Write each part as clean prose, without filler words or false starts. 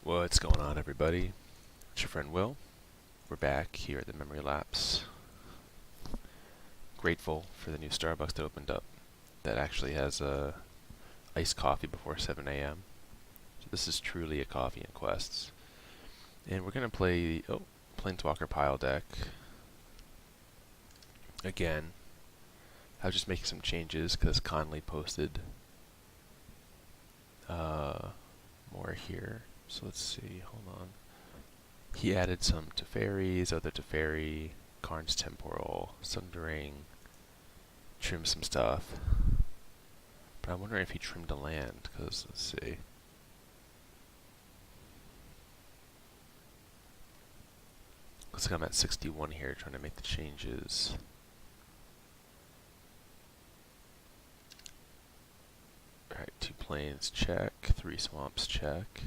What's going on, everybody? It's your friend Will. We're back here at the Memory Lapse. Grateful for the new Starbucks that opened up that actually has iced coffee before 7 a.m. So this is truly a coffee and quests. And we're going to play Planeswalker Pile Deck. Again, I was just making some changes because Conley posted more here. So let's see, hold on. He added some Teferis, other Teferi, Karn's Temporal, Sundering, trimmed some stuff. But I'm wondering if he trimmed a land, because let's see. Looks like I'm at 61 here trying to make the changes. Alright, 2 plains, check. 3 swamps, check.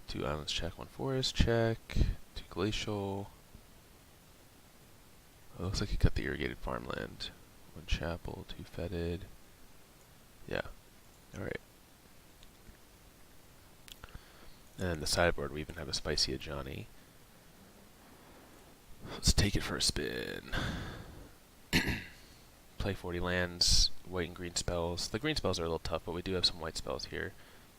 2 islands, check. 1 forest, check. 2 glacial. Oh, looks like he cut the irrigated farmland. 1 chapel, 2 fetid. Yeah. Alright. And the sideboard, we even have a Spicy Ajani. Let's take it for a spin. Play 40 lands, white and green spells. The green spells are a little tough, but we do have some white spells here.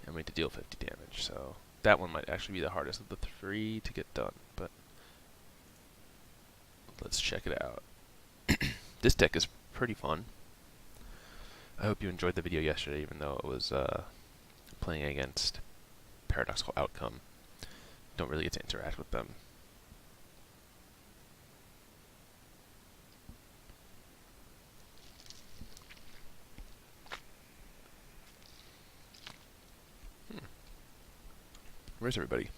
And we need to deal 50 damage, so that one might actually be the hardest of the 3 to get done, but let's check it out. This deck is pretty fun. I hope you enjoyed the video yesterday, even though it was playing against Paradoxical Outcome. Don't really get to interact with them. Where's everybody?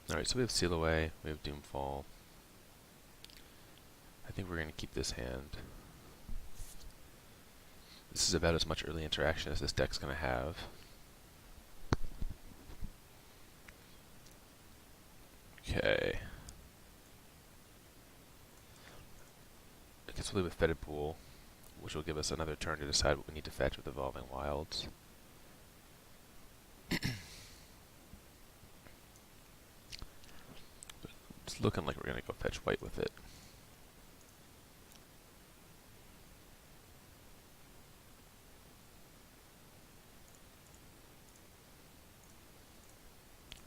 Alright, so we have Seal Away, we have Doomfall. I think we're going to keep this hand. This is about as much early interaction as this deck's going to have. Okay. I guess we'll leave with Fetid Pool, which will give us another turn to decide what we need to fetch with Evolving Wilds. It's looking like we're going to go fetch white with it.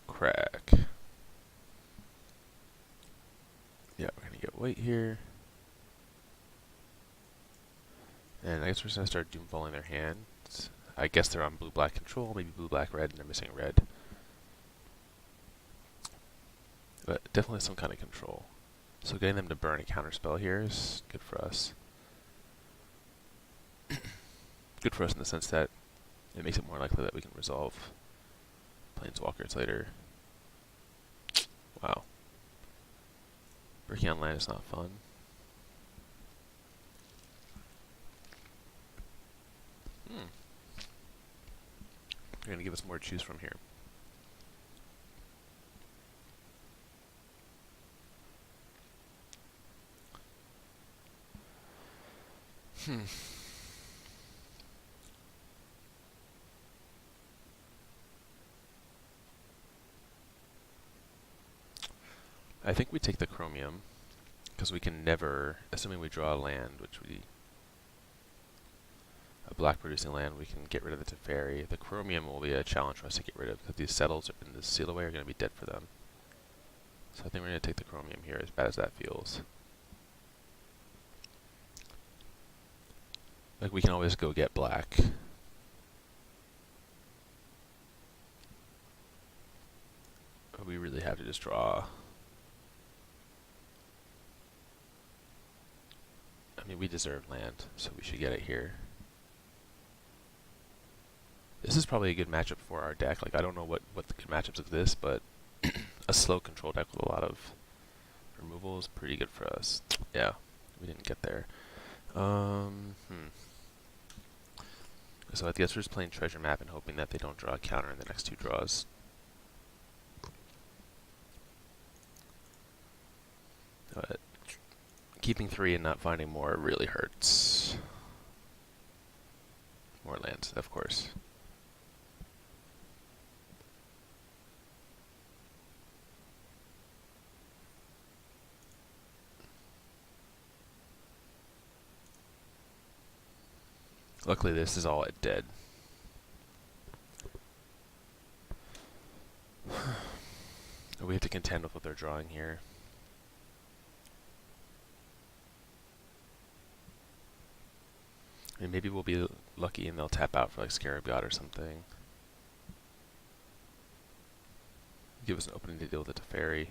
Crack. Yeah, we're going to get white here. And I guess we're just going to start doomfalling their hands. I guess they're on blue-black control, maybe blue-black-red, and they're missing red. But definitely some kind of control. So getting them to burn a counterspell here is good for us. Good for us in the sense that it makes it more likely that we can resolve Planeswalkers later. Wow. Breaking on land is not fun. They're going to give us more to choose from here. I think we take the Chromium, because we can never, assuming we draw a land, a black producing land, we can get rid of the Teferi. The Chromium will be a challenge for us to get rid of, because these settles in the Seal Away are going to be dead for them. So I think we're going to take the Chromium here, as bad as that feels. Like, we can always go get black. But we really have to just draw. I mean, we deserve land, so we should get it here. This is probably a good matchup for our deck. Like, I don't know what the good matchups exist, but a slow control deck with a lot of removal is pretty good for us. Yeah, we didn't get there. So I guess we're just playing treasure map and hoping that they don't draw a counter in the next two draws. But keeping 3 and not finding more really hurts. More lands, of course. Luckily this is all at dead. We have to contend with what they're drawing here. I mean, maybe we'll be lucky and they'll tap out for like Scarab God or something. Give us an opening to deal with the Teferi.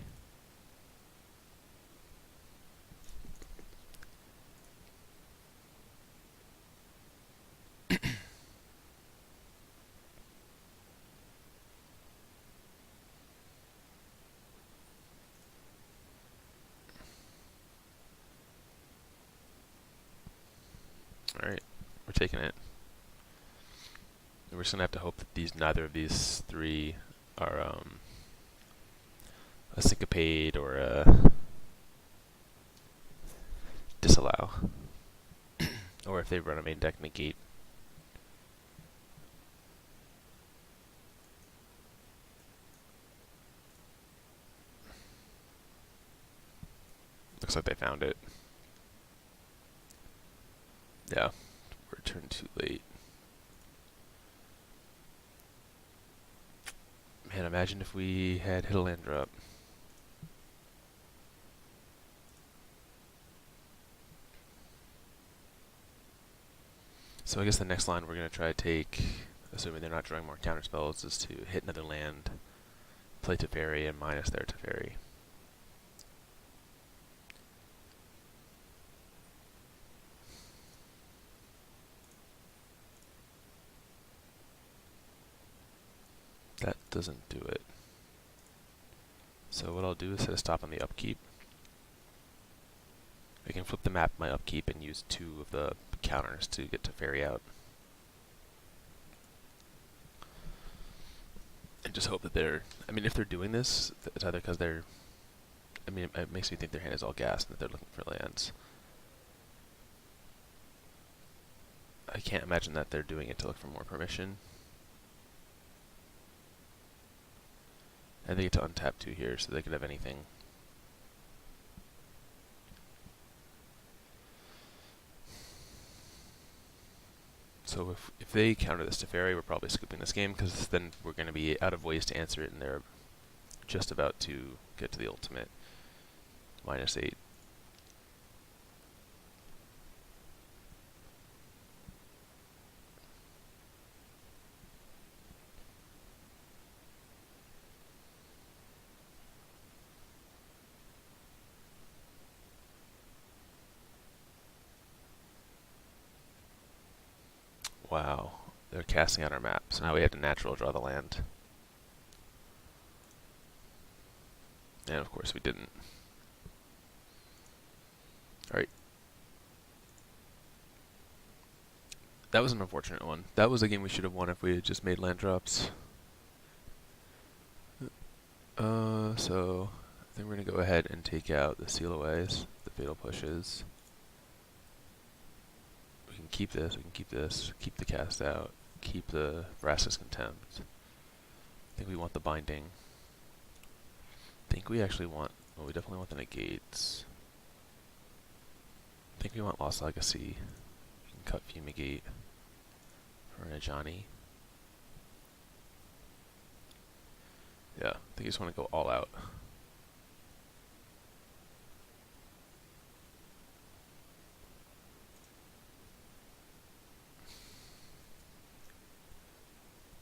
Alright, we're taking it. And we're just gonna have to hope that neither of these three are a syncopate or a disallow. Or if they run a main deck negate. Looks like they found it. Yeah, we're turned too late. Man, imagine if we had hit a land drop. So I guess the next line we're going to try to take, assuming they're not drawing more counter spells, is to hit another land, play Teferi, and minus their Teferi. That doesn't do it. So what I'll do is set a stop on the upkeep. I can flip the map my upkeep and use 2 of the counters to get Teferi out. And just hope that they're, I mean, if they're doing this, it's either because they're, I mean, it makes me think their hand is all gas and that they're looking for lands. I can't imagine that they're doing it to look for more permission. And they get to untap 2 here, so they could have anything. So if they counter this Teferi, we're probably scooping this game, because then we're going to be out of ways to answer it, and they're just about to get to the ultimate. -8. Wow, they're casting out our map, so now we have to natural draw the land. And of course we didn't. Alright. That was an unfortunate one. That was a game we should have won if we had just made land drops. So I think we're going to go ahead and take out the seal aways, the fatal pushes. We can keep this, we can keep this, keep the cast out, keep the Vraska's Contempt. I think we want the binding. I think we actually want, well, we definitely want the negates. I think we want Lost Legacy. We can cut Fumigate for an Ajani. Yeah, I think I just want to go all out.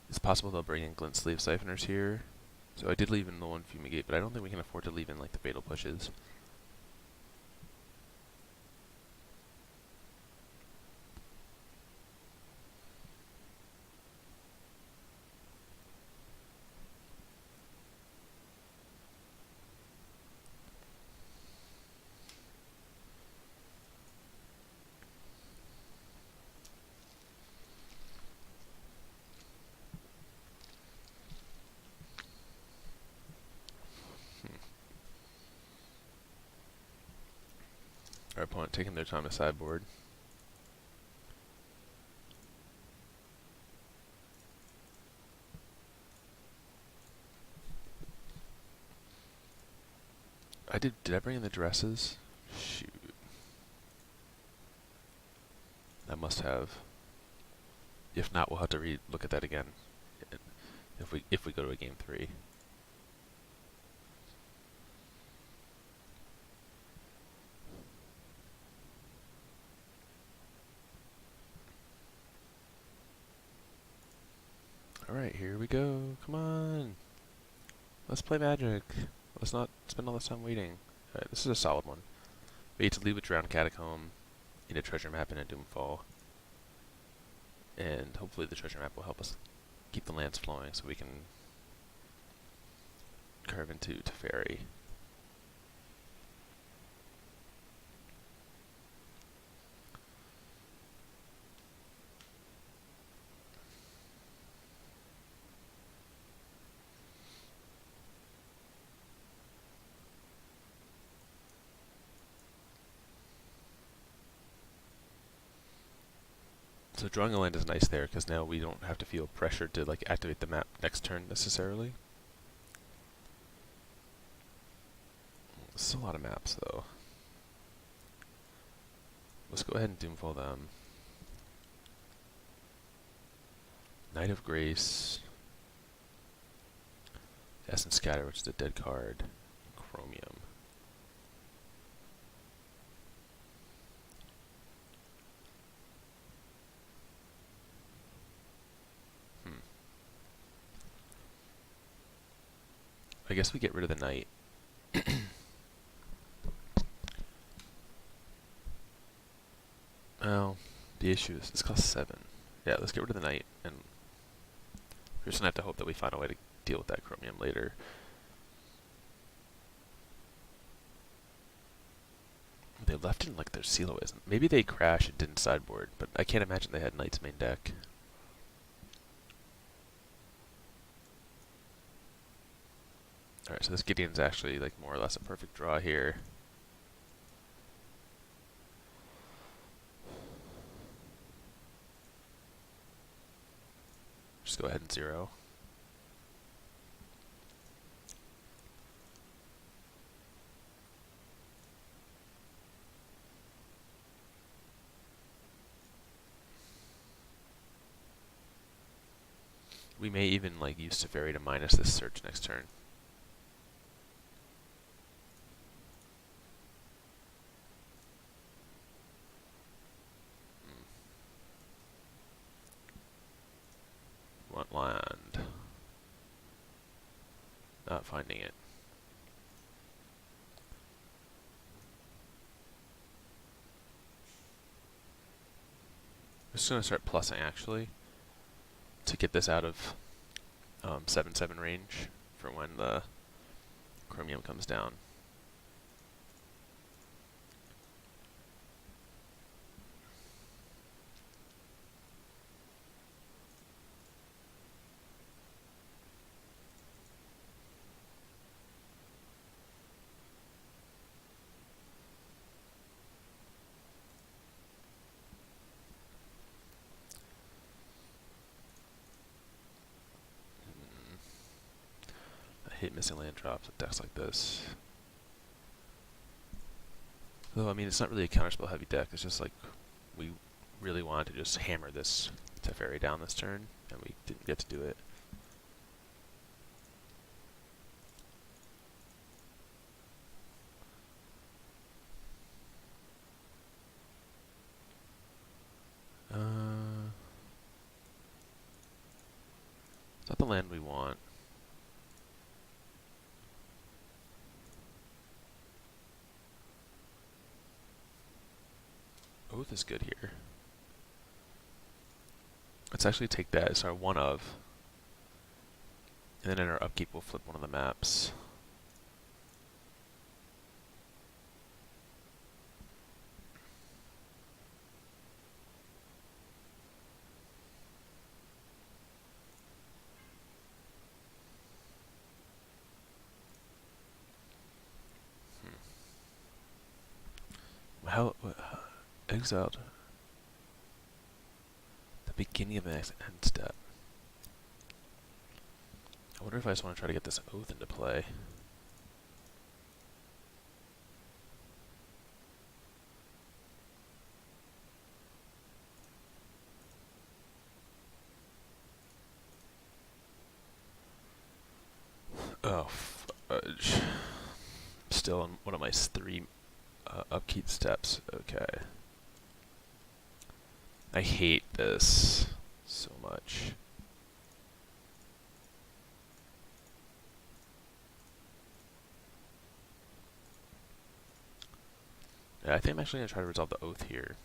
It's possible they'll bring in Glint Sleeve Siphoners here. So I did leave in the 1 Fumigate, but I don't think we can afford to leave in like the fatal pushes. opponent taking their time to sideboard. Did I bring in the dresses? Shoot. I must have. If not, we'll have to look at that again if we go to a game 3. Alright, here we go. Come on. Let's play Magic. Let's not spend all this time waiting. Alright, this is a solid one. We get to leave with Drowned Catacomb in a treasure map and a Doomfall. And hopefully the treasure map will help us keep the lands flowing so we can curve into Teferi. So drawing a land is nice there, because now we don't have to feel pressured to like activate the map next turn necessarily. This is a lot of maps though. Let's go ahead and Doomfall them. Knight of Grace. Essence Scatter, which is a dead card. Chromium. I guess we get rid of the knight. Well, the issue is this costs 7. Yeah, let's get rid of the knight, and we're just gonna have to hope that we find a way to deal with that chromium later. They left in like their Silo isn't. Maybe they crashed and didn't sideboard, but I can't imagine they had knights main deck. Alright, so this Gideon's actually like more or less a perfect draw here. Just go ahead and 0. We may even like use Teferi to minus this search next turn. Want land. Not finding it. I'm just going to start plussing actually to get this out of 7/7 range for when the chromium comes down. I hate missing land drops with decks like this. Though, I mean, it's not really a counterspell heavy deck, it's just like we really wanted to just hammer this Teferi down this turn, and we didn't get to do it. It's not the land we want. Oath is good here. Let's actually take that as our one of. And then in our upkeep we'll flip one of the maps. How exiled the beginning of the next end step. I wonder if I just want to try to get this oath into play. Oh, fudge. Still on one of my three upkeep steps. Okay. I hate this so much. Yeah, I think I'm actually going to try to resolve the oath here.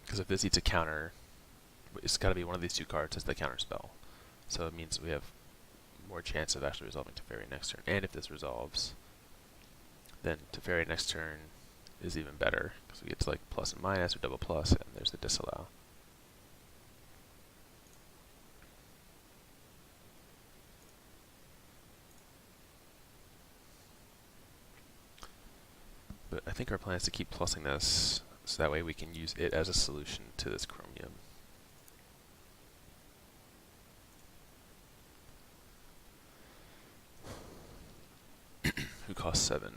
Because if this eats a counter, it's got to be one of these two cards as the counter spell. So it means we have more chance of actually resolving Teferi next turn. And if this resolves, then Teferi next turn is even better. Because we get to like plus and minus or double plus, and there's the disallow. But I think our plan is to keep plussing this, so that way we can use it as a solution to this chromium. Who costs 7.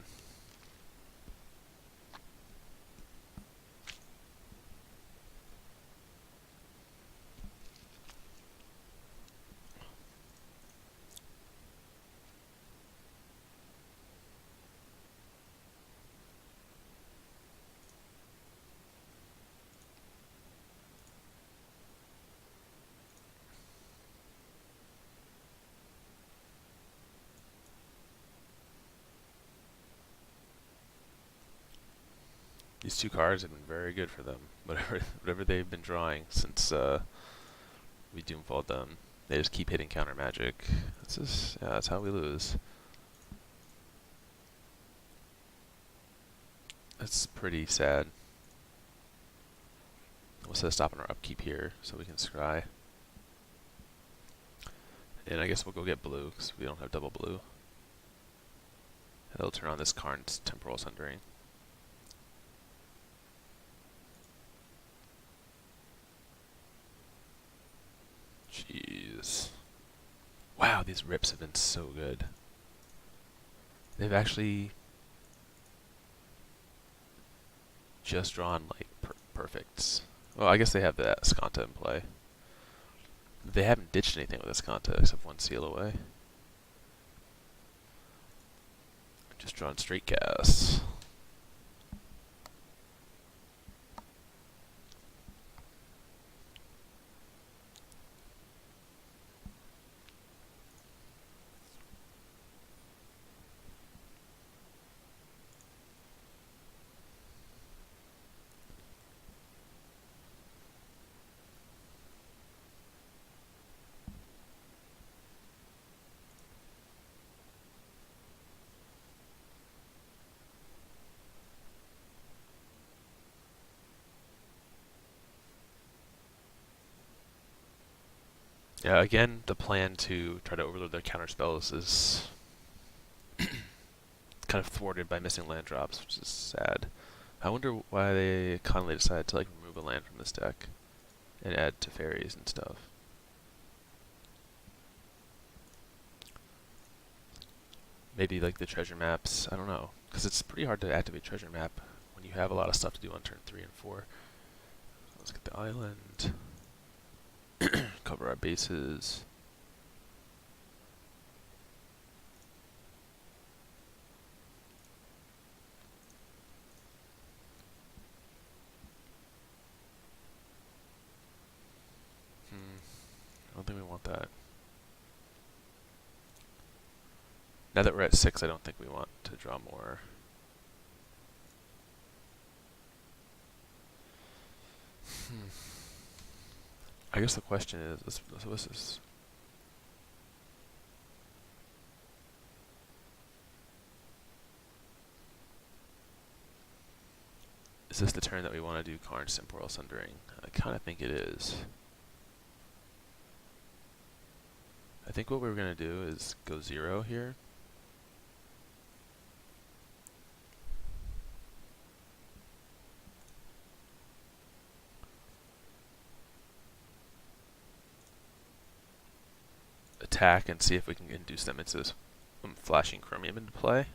These two cards have been very good for them. Whatever they've been drawing since we doomfalled them, they just keep hitting counter magic. That's how we lose. That's pretty sad. We'll set a stop on our upkeep here so we can scry. And I guess we'll go get blue because we don't have double blue. And it'll turn on this Karn's Temporal Sundering. Jeez. Wow, these rips have been so good. They've actually just drawn like perfects. Well, I guess they have the Escanta in play. They haven't ditched anything with Escanta except one seal away. Just drawn straight casts. Yeah, again, the plan to try to overload their counter spells is kind of thwarted by missing land drops, which is sad. I wonder why Conley decided to like remove a land from this deck and add Teferis and stuff. Maybe like the treasure maps, I don't know. Because it's pretty hard to activate treasure map when you have a lot of stuff to do on turn 3 and 4. Let's get the island. Cover our bases. I don't think we want that. Now that we're at 6, I don't think we want to draw more. I guess the question is, what's this? Is this the turn that we want to do Karn's Temporal Sundering? I kind of think it is. I think what we're going to do is go 0 here. Attack and see if we can induce them into this flashing chromium into play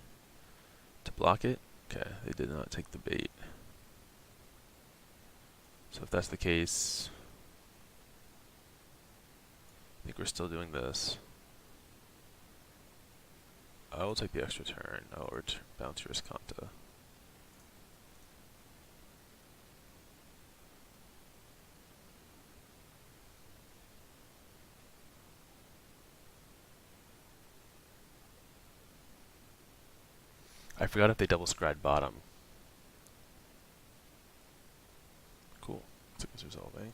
to block it. Okay, they did not take the bait. So if that's the case, I think we're still doing this. I will take the extra turn. I'll bounce your Riscanta. I forgot if they double scried bottom. Cool. Took us resolving.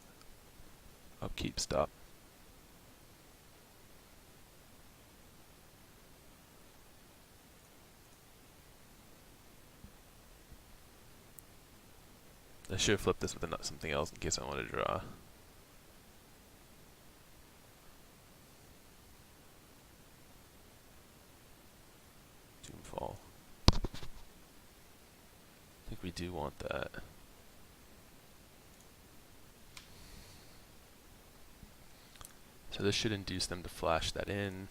Upkeep, stop. I should have flipped this with something else in case I wanted to draw. Doomfall. I think we do want that. So this should induce them to flash that in.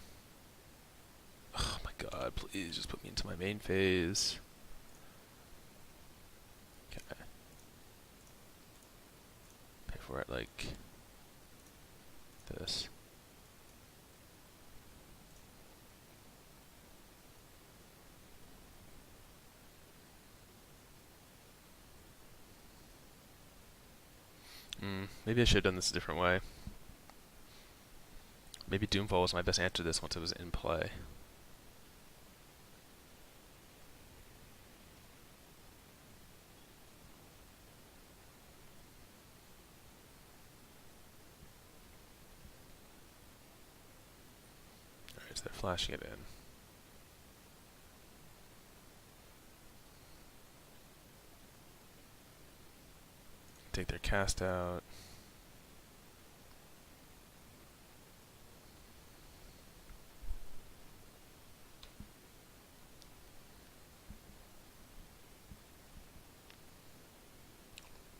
Oh my god, please just put me into my main phase. Okay. Pay for it like this. Maybe I should have done this a different way. Maybe Doomfall was my best answer to this once it was in play. Alright, so they're flashing it in. Take their cast out.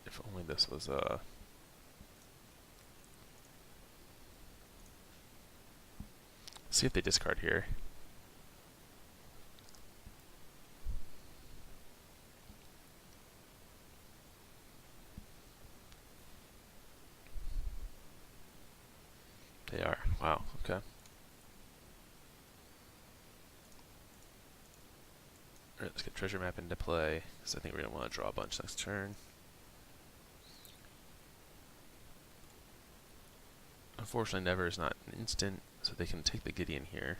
If only this was see if they discard here. They are. Wow, okay. Alright, let's get treasure map into play, because I think we're going to want to draw a bunch next turn. Unfortunately, never is not an instant, so they can take the Gideon here.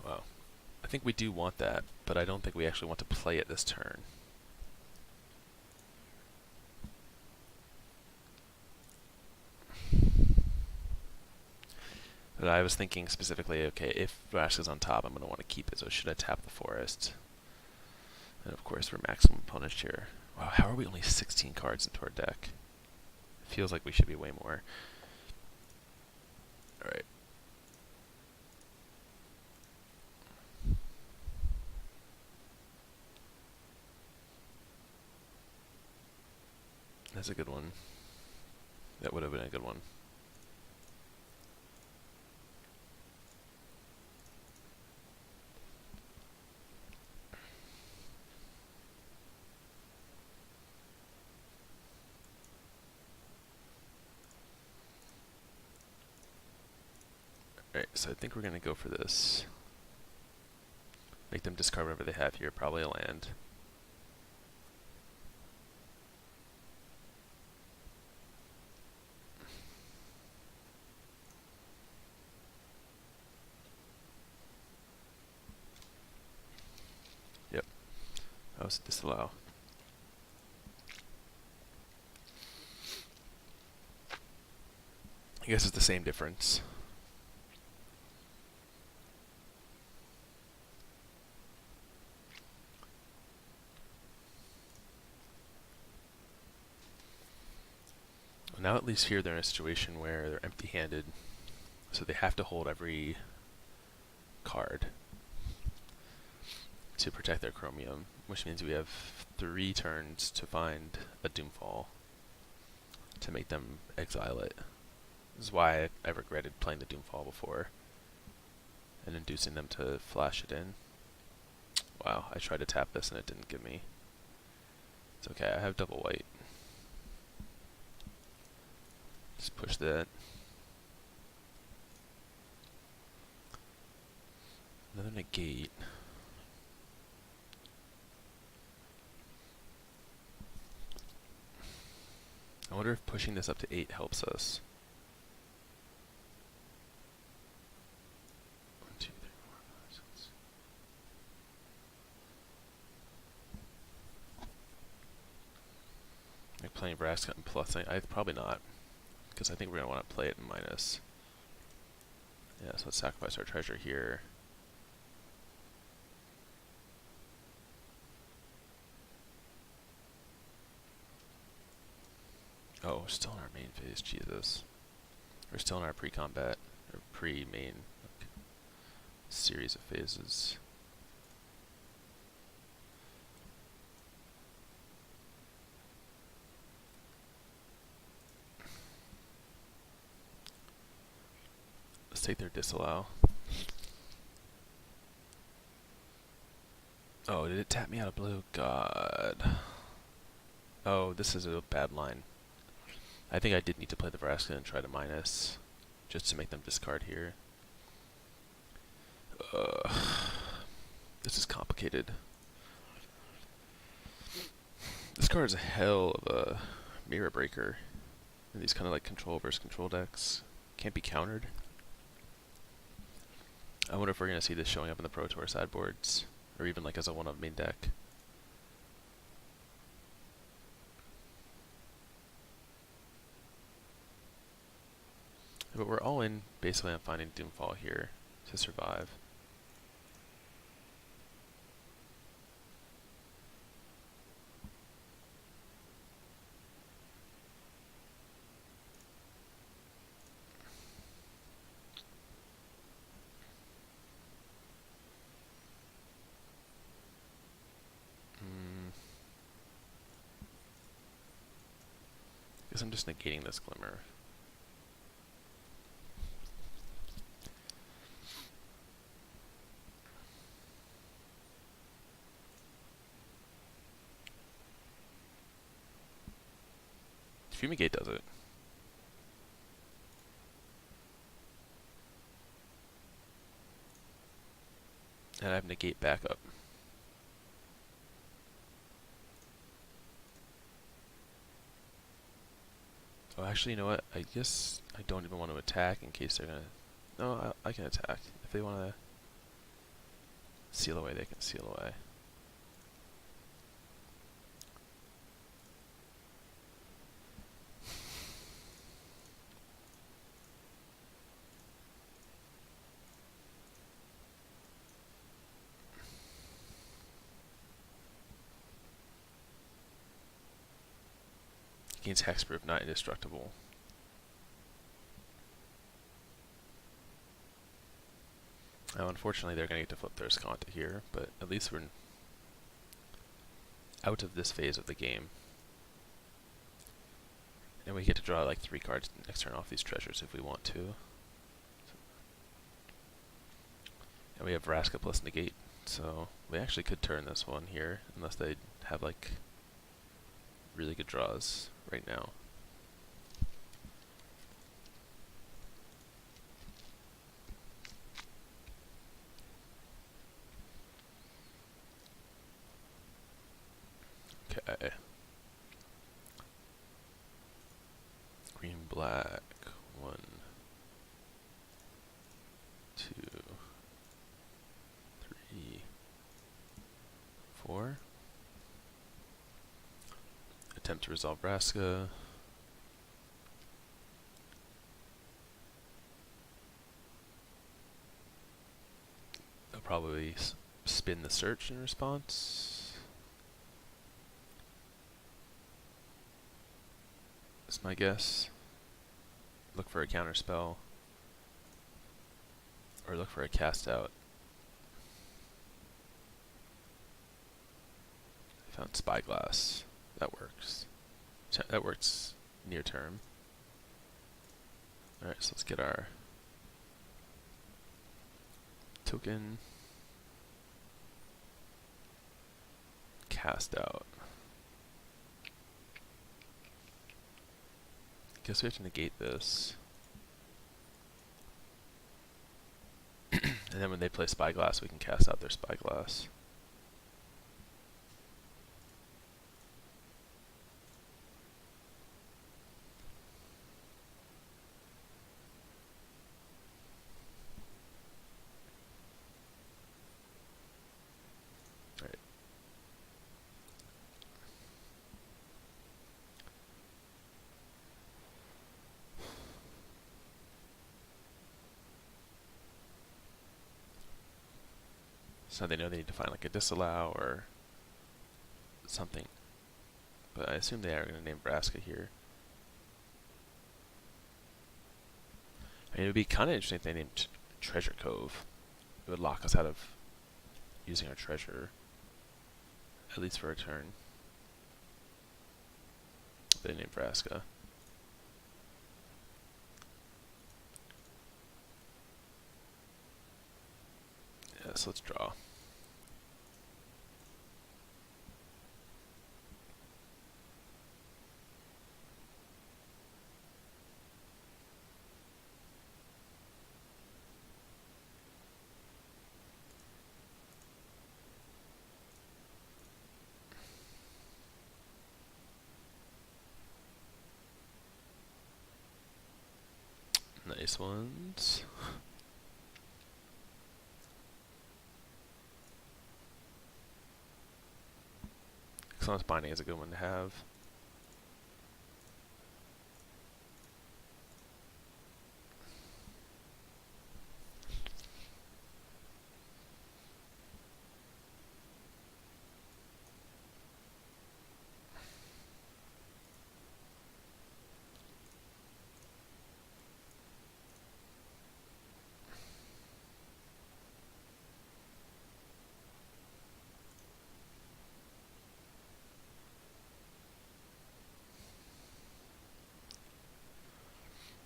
Wow. I think we do want that, but I don't think we actually want to play it this turn. But I was thinking specifically, okay, if Rash is on top, I'm going to want to keep it, so should I tap the forest? And of course, we're maximum punished here. Wow, how are we only 16 cards into our deck? Feels like we should be way more. Alright. That's a good one. That would have been a good one. Alright, so I think we're gonna go for this. Make them discard whatever they have here, probably a land. Yep, that was a disallow. I guess it's the same difference. Well, now at least here they're in a situation where they're empty-handed, so they have to hold every card to protect their chromium, which means we have 3 turns to find a Doomfall to make them exile it. This is why I regretted playing the Doomfall before and inducing them to flash it in. Wow, I tried to tap this and it didn't give me. It's okay, I have double white. Just push that. Another negate. I wonder if pushing this up to 8 helps us. 1, 2, 3, 4, 5, 6. Like playing Vraska and plus, I probably not, because I think we're gonna want to play it in minus. Yeah, so let's sacrifice our treasure here. Oh, we're still in our main phase, Jesus. We're still in our pre-combat, or pre-main series of phases. Let's take their disallow. Oh, did it tap me out of blue? God. Oh, this is a bad line. I think I did need to play the Vraska and try to minus, just to make them discard here. This is complicated. This card is a hell of a mirror breaker in these kind of like control versus control decks. Can't be countered. I wonder if we're going to see this showing up in the Pro Tour sideboards, or even like as a one-of main deck. But we're all in basically on finding Doomfall here to survive. Guess I'm just negating this Glimmer. Fumigate does it. And I have negate backup. Oh, actually, you know what? I guess I don't even want to attack in case they're gonna... No, I can attack. If they want to seal away, they can seal away. Gains hexproof, not indestructible. Now, unfortunately, they're going to get to flip their Skanta here, but at least we're out of this phase of the game. And we get to draw like 3 cards next turn off these treasures if we want to. And we have Vraska plus negate, so we actually could turn this one here, unless they have like really good draws right now. Okay. Green, black. 1, 2, 3, 4. Attempt to resolve Vraska. They'll probably spin the search in response. That's my guess. Look for a counter spell. Or look for a cast out. I found Spyglass. That works. That works near term. Alright, so let's get our token. Cast out. Guess we have to negate this. And then when they play Spyglass, we can cast out their Spyglass. Alright. So they know they need to find like a disallow or something. But I assume they are going to name Vraska here. I mean, it would be kind of interesting if they named Treasure Cove. It would lock us out of using our treasure, at least for a turn. If they named Vraska. Yeah, so let's draw. Nice ones. Excellence Binding is a good one to have.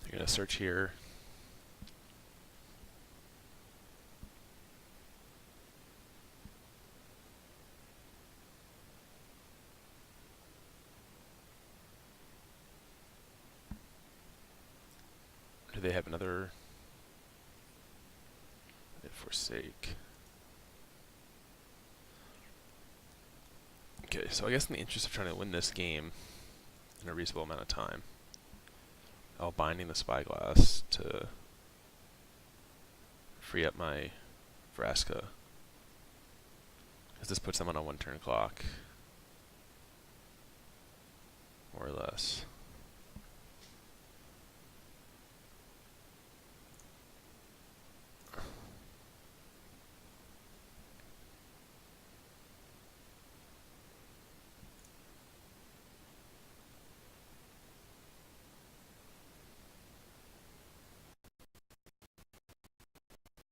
You're going to search here. Do they have another? They forsake. Okay, so I guess in the interest of trying to win this game in a reasonable amount of time, I'll binding the Spyglass to free up my Vraska. Because this puts them on a 1-turn clock. More or less.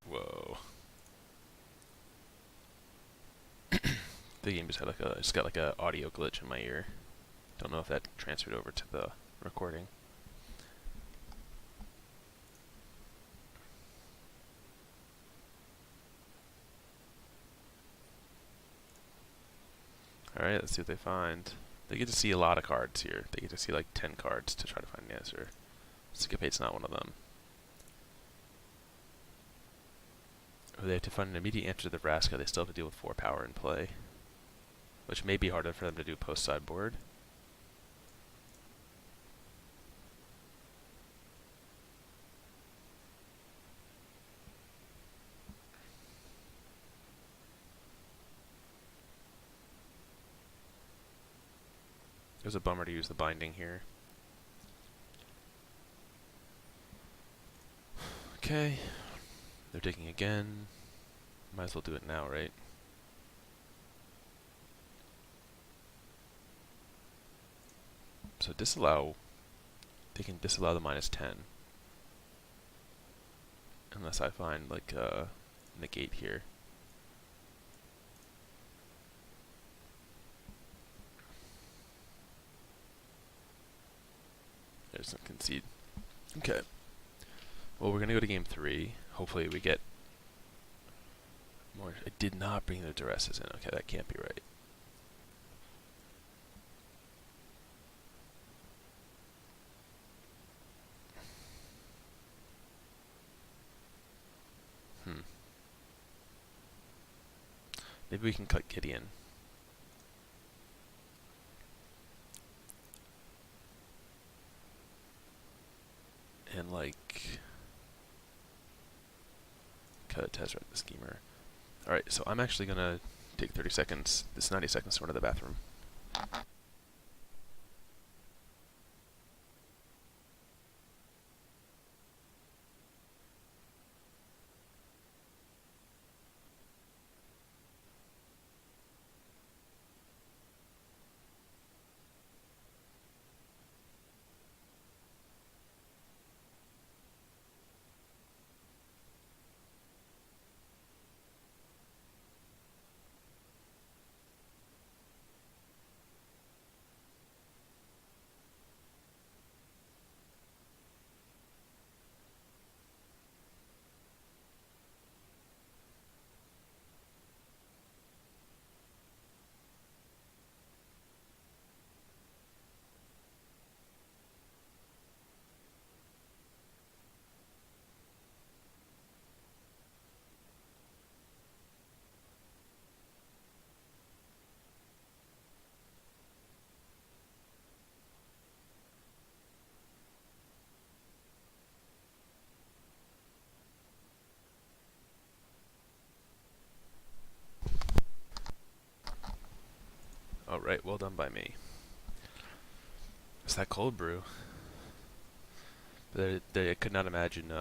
Whoa. The game just had like just got like a audio glitch in my ear. Don't know if that transferred over to the recording. Alright, let's see what they find. They get to see a lot of cards here. They get to see like 10 cards to try to find the answer. Syncopate's not one of them. They have to find an immediate answer to the Vraska. They still have to deal with 4 power in play. which may be harder for them to do post sideboard. It was a bummer to use the binding here. Okay, they're digging again. Might as well do it now, right? So disallow, they can disallow the -10. Unless I find like a negate here. There's some concede. Okay. Well, we're gonna go to game 3. Hopefully we get more. I did not bring the duresses in. Okay, that can't be right. Maybe we can cut Gideon. And like cut a Tezzeret the schemer. Alright, so I'm actually gonna take 30 seconds, this 90 seconds to run to the bathroom. Alright, well done by me. It's that cold brew. But I could not imagine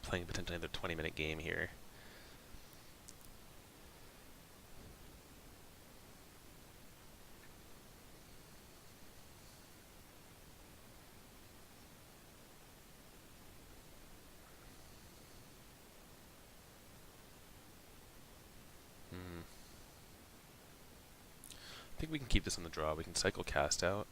playing potentially another 20-minute game here. I think we can keep this on the draw. We can cycle cast out.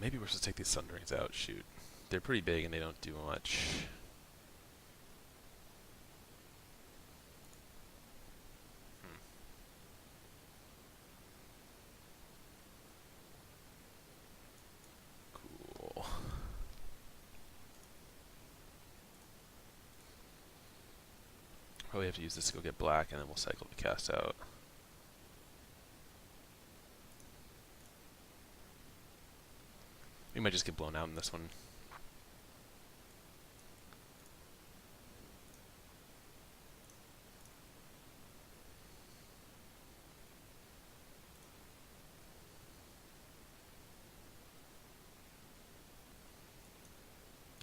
Maybe we're supposed to take these Sunderings out. Shoot. They're pretty big and they don't do much. Cool. Probably have to use this to go get black and then we'll cycle the cast out. We might just get blown out in this one.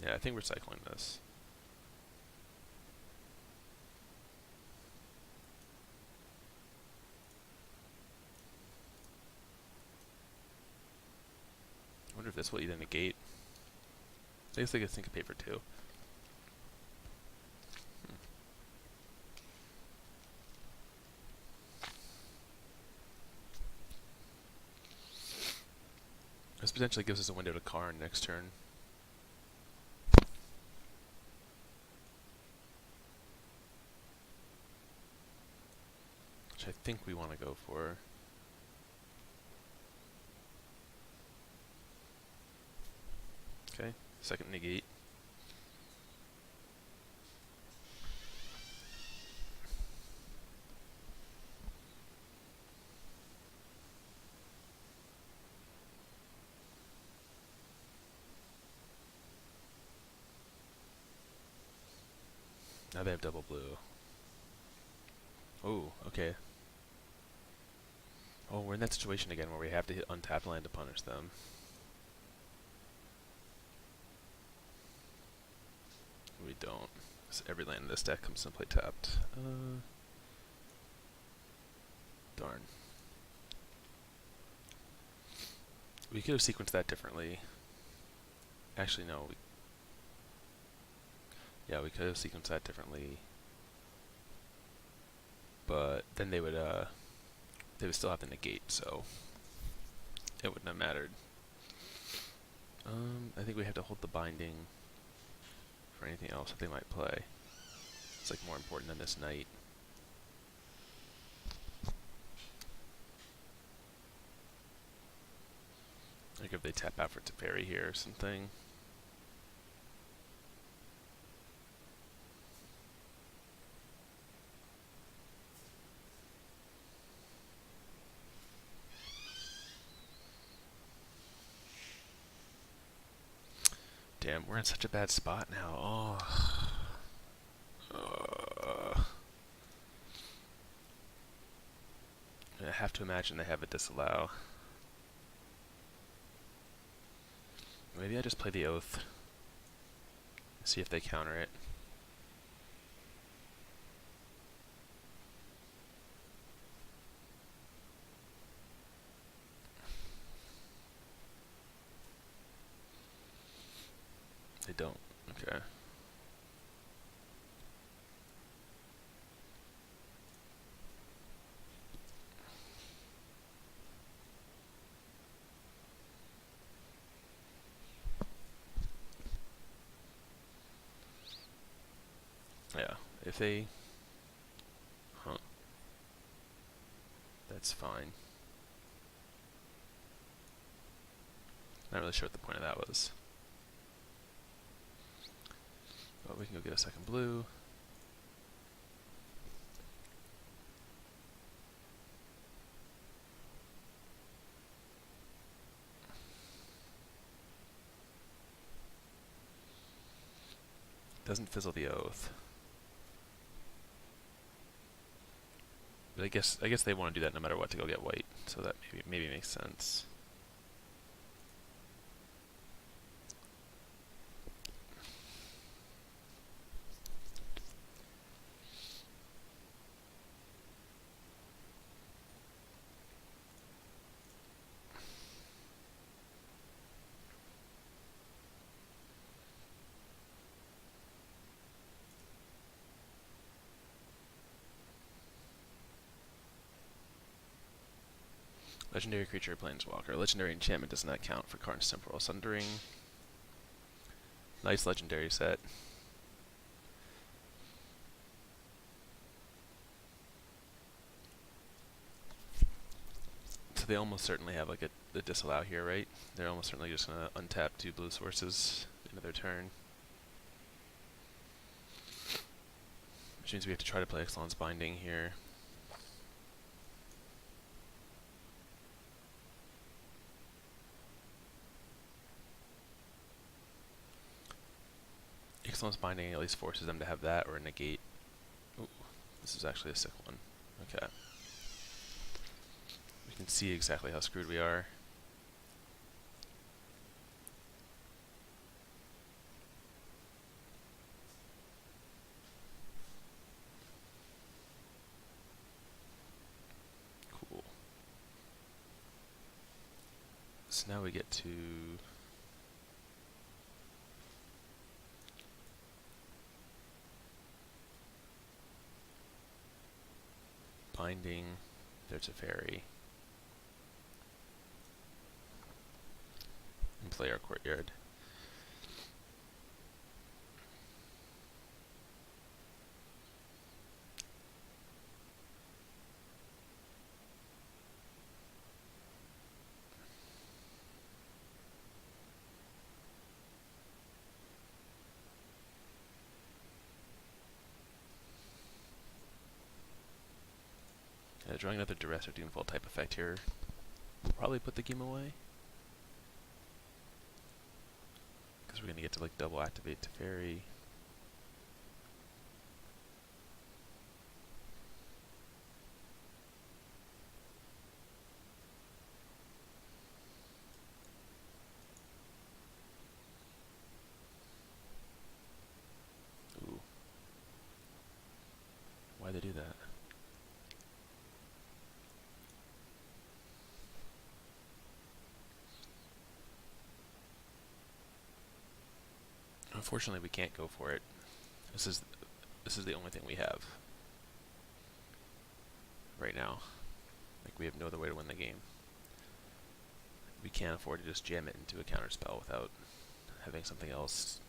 Yeah, I think we're cycling this. I wonder if this will either negate. I guess I could syncopate for 2. This potentially gives us a window to Karn next turn. think we want to go for. Okay, second negate. Now they have double blue. Oh, okay. Oh, we're in that situation again where we have to hit untapped land to punish them. We don't. So every land in this deck comes into play tapped. Darn. We could have sequenced that differently. Actually, no. Yeah, we could have sequenced that differently. But then they would still have to negate, so it wouldn't have mattered. I think we have to hold the binding for anything else that they might play. It's like more important than this knight. Like if they tap out for Teferi here or something. Damn, we're in such a bad spot now. Oh. I have to imagine they have a disallow. Maybe I just play the oath. See if they counter it. They don't. Okay. Yeah, if they... Huh. That's fine. Not really sure what the point of that was. But we can go get a second blue. Doesn't fizzle the oath. But I guess they want to do that no matter what to go get white, so that maybe makes sense. Legendary creature, planeswalker. Legendary enchantment does not count for Karn's Temporal Sundering. Nice legendary set. So they almost certainly have like a disallow here, right? They're almost certainly just gonna untap 2 blue sources into their turn. Which means we have to try to play Ixalan's Binding here. Ixalan's Binding at least forces them to have that or a negate. Ooh, this is actually a sick one. Okay. We can see exactly how screwed we are. Cool. So now we get to binding. There's a fairy. And play our courtyard. drawing another Duress or Doomfall type effect here will probably put the game away. Because we're going to get to like double activate Teferi. Ooh. Why'd they do that? Unfortunately, we can't go for it. This is the only thing we have right now. Like, we have no other way to win the game. We can't afford to just jam it into a counterspell without having something else.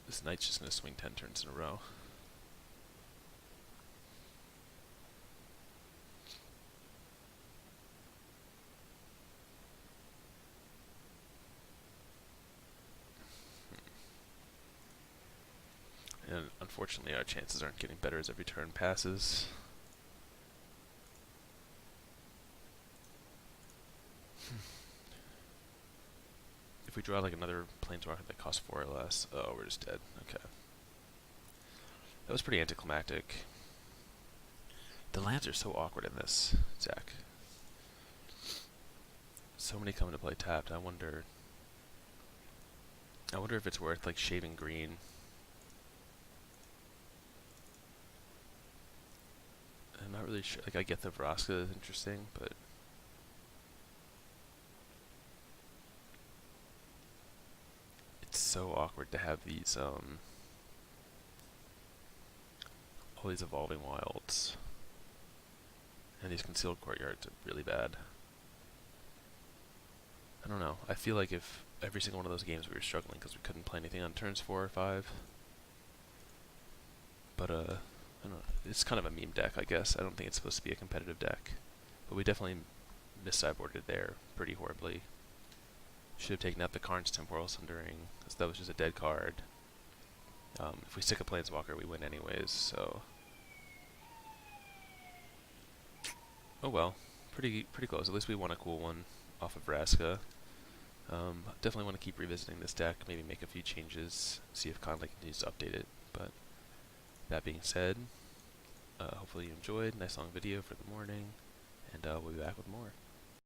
This knight's just going to swing 10 turns in a row. And unfortunately, our chances aren't getting better as every turn passes. If we draw like another planeswalker that costs 4 or less, oh, we're just dead. Okay. That was pretty anticlimactic. The lands are so awkward in this, Zach. So many come to play tapped. I wonder if it's worth like shaving green. I'm not really sure. Like, I get the Vraska is interesting, but it's so awkward to have these all these evolving wilds, and these concealed courtyards are really bad. I don't know. I feel like if every single one of those games we were struggling because we couldn't play anything on turns 4 or 5. But I don't know. It's kind of a meme deck, I guess. I don't think it's supposed to be a competitive deck, but we definitely mis-sideboarded there pretty horribly. Should have taken out the Karn's Temporal Sundering, because that was just a dead card. If we stick a Planeswalker, we win anyways, so... Oh well. Pretty close. At least we won a cool one off of Vraska. Definitely want to keep revisiting this deck, maybe make a few changes, see if Conley continues to update it. But that being said, hopefully you enjoyed. Nice long video for the morning, and we'll be back with more.